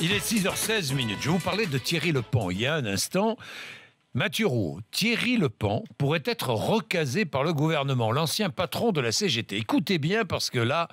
Il est 6h16. Je vous parlais de Thierry Lepant il y a un instant. Mathieu Rouault, Thierry Lepant pourrait être recasé par le gouvernement, l'ancien patron de la CGT. Écoutez bien parce que là,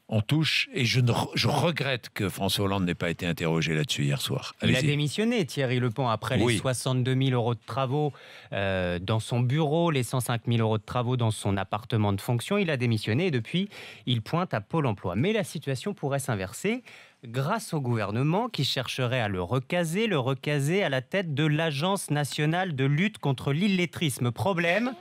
on touche et je regrette que François Hollande n'ait pas été interrogé là-dessus hier soir. Il a démissionné, Thierry Lepant, après les 62 000 euros de travaux dans son bureau, les 105 000 euros de travaux dans son appartement de fonction. Il a démissionné et depuis, il pointe à Pôle emploi. Mais la situation pourrait s'inverser grâce au gouvernement qui chercherait à le recaser à la tête de l'Agence nationale de lutte contre l'illettrisme. Problème,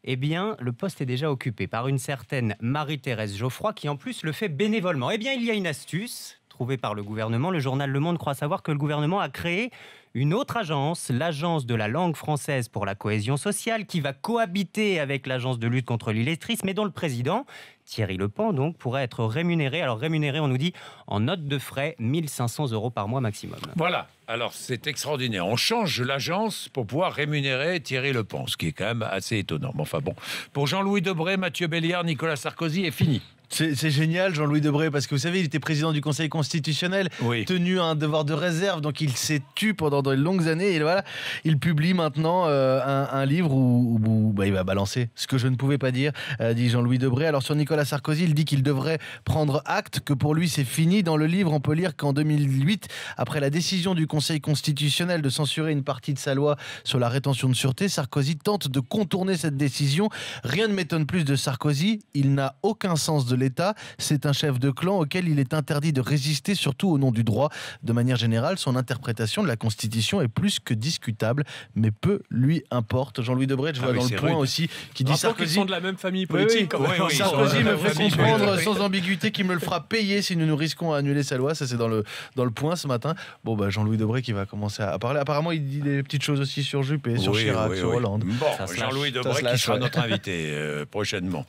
eh bien, le poste est déjà occupé par une certaine Marie-Thérèse Geoffroy qui en plus le fait bénévolement. Eh bien, il y a une astuce trouvée par le gouvernement. Le journal Le Monde croit savoir que le gouvernement a créé une autre agence, l'Agence de la langue française pour la cohésion sociale, qui va cohabiter avec l'Agence de lutte contre l'illettrisme et dont le président, Thierry Lepant, donc, pourrait être rémunéré. Alors rémunéré, on nous dit, en note de frais, 1 500 euros par mois maximum. Voilà, alors c'est extraordinaire. On change l'agence pour pouvoir rémunérer Thierry Lepant, ce qui est quand même assez étonnant. Mais enfin bon, pour Jean-Louis Debré, Mathieu Belliard, Nicolas Sarkozy, est fini. C'est génial, Jean-Louis Debré, parce que vous savez, il était président du Conseil constitutionnel, tenu à un devoir de réserve, donc il s'est tu pendant de longues années, et voilà, il publie maintenant un livre où il va balancer ce que je ne pouvais pas dire, dit Jean-Louis Debré. Alors sur Nicolas Sarkozy, il dit qu'il devrait prendre acte, que pour lui c'est fini. Dans le livre, on peut lire qu'en 2008, après la décision du Conseil constitutionnel de censurer une partie de sa loi sur la rétention de sûreté, Sarkozy tente de contourner cette décision. Rien ne m'étonne plus de Sarkozy, il n'a aucun sens de l'État, c'est un chef de clan auquel il est interdit de résister, surtout au nom du droit. De manière générale, son interprétation de la Constitution est plus que discutable, mais peu lui importe. Jean-Louis Debré, je vois dans le Point aussi, qui dit Sarkozy... sont de la même famille politique. Sarkozy me fait comprendre sans ambiguïté qu'il me le fera payer si nous nous risquons à annuler sa loi. Ça, c'est dans le Point ce matin. Bon, Jean-Louis Debré qui va commencer à parler. Apparemment, il dit des petites choses aussi sur Juppé, sur Chirac, sur Hollande. Bon, Jean-Louis Debré qui sera notre invité prochainement.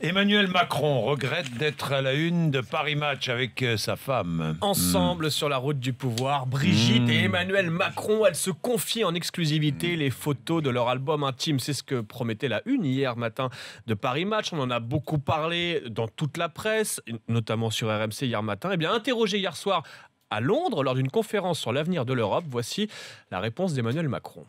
Emmanuel Macron regrette d'être à la une de Paris Match avec sa femme. Ensemble sur la route du pouvoir, Brigitte et Emmanuel Macron, elles se confient en exclusivité les photos de leur album intime. C'est ce que promettait la une hier matin de Paris Match. On en a beaucoup parlé dans toute la presse, notamment sur RMC hier matin. Eh bien, interrogé hier soir à Londres lors d'une conférence sur l'avenir de l'Europe, voici la réponse d'Emmanuel Macron.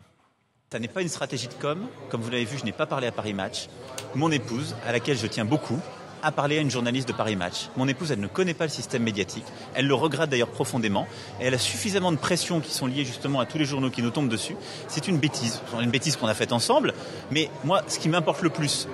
Ça n'est pas une stratégie de com. Comme vous l'avez vu, je n'ai pas parlé à Paris Match. Mon épouse, à laquelle je tiens beaucoup, a parlé à une journaliste de Paris Match. Mon épouse, elle ne connaît pas le système médiatique. Elle le regrette d'ailleurs profondément. Et elle a suffisamment de pression qui sont liées justement à tous les journaux qui nous tombent dessus. C'est une bêtise. C'est une bêtise qu'on a faite ensemble. Mais moi, ce qui m'importe le plus,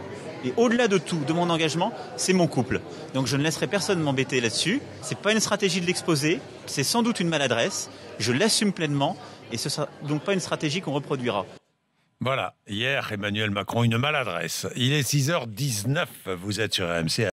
et au-delà de tout, de mon engagement, c'est mon couple. Donc je ne laisserai personne m'embêter là-dessus. C'est pas une stratégie de l'exposer. C'est sans doute une maladresse. Je l'assume pleinement. Et ce sera donc pas une stratégie qu'on reproduira. Voilà, hier, Emmanuel Macron, une maladresse. Il est 6h19, vous êtes sur RMC.